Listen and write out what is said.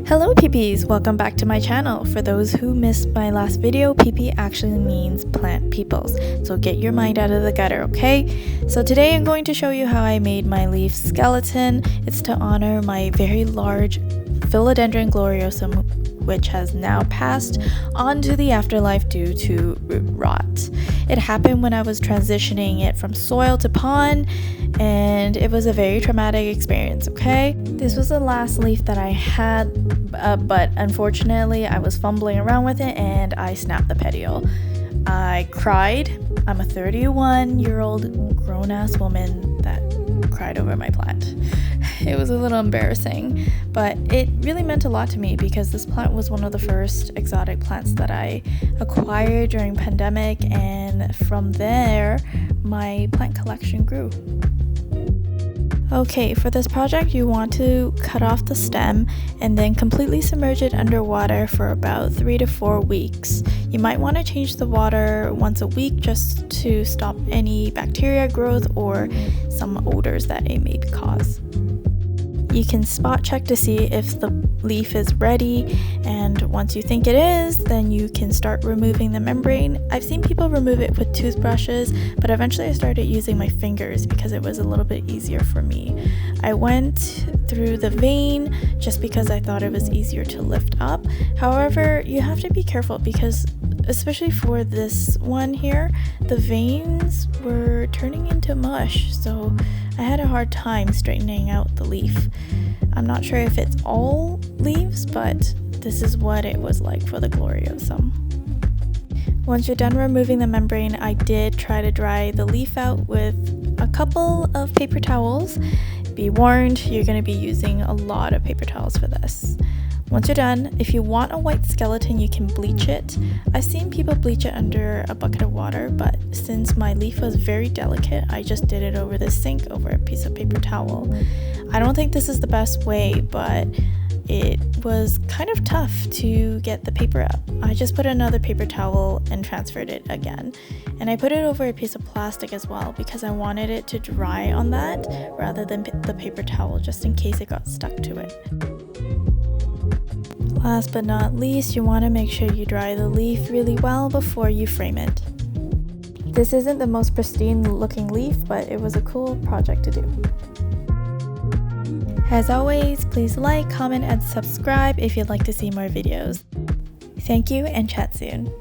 Hello peepees, welcome back to my channel. For those who missed my last video, peepee actually means plant peoples, so get your mind out of the gutter, okay? So today I'm going to show you how I made my leaf skeleton. It's to honor my very large philodendron gloriousum, which has now passed on to the afterlife due to root rot. It happened when I was transitioning it from soil to pond, and it was a very traumatic experience, okay? This was the last leaf that I had, but unfortunately I was fumbling around with it and I snapped the petiole. I cried. I'm a 31-year-old grown-ass woman that cried over my plant. It was a little embarrassing, but it really meant a lot to me because this plant was one of the first exotic plants that I acquired during pandemic, and from there my plant collection grew. Okay, for this project you want to cut off the stem and then completely submerge it underwater for about 3 to 4 weeks. You might want to change the water once a week just to stop any bacteria growth or some odors that it may cause. You can spot check to see if the leaf is ready, and once you think it is, then you can start removing the membrane. I've seen people remove it with toothbrushes, but eventually I started using my fingers because it was a little bit easier for me. I went through the vein just because I thought it was easier to lift up. However, you have to be careful because especially for this one here, the veins were turning into mush, so I had a hard time straightening out the leaf. I'm not sure if it's all leaves, but this is what it was like for the gloriosum. Once you're done removing the membrane, I did try to dry the leaf out with a couple of paper towels. Be warned, you're going to be using a lot of paper towels for this. Once you're done, if you want a white skeleton, you can bleach it. I've seen people bleach it under a bucket of water, but since my leaf was very delicate, I just did it over the sink over a piece of paper towel. I don't think this is the best way, but it was kind of tough to get the paper up. I just put another paper towel and transferred it again. And I put it over a piece of plastic as well because I wanted it to dry on that rather than the paper towel, just in case it got stuck to it. Last but not least, you want to make sure you dry the leaf really well before you frame it. This isn't the most pristine looking leaf, but it was a cool project to do. As always, please like, comment, and subscribe if you'd like to see more videos. Thank you and chat soon.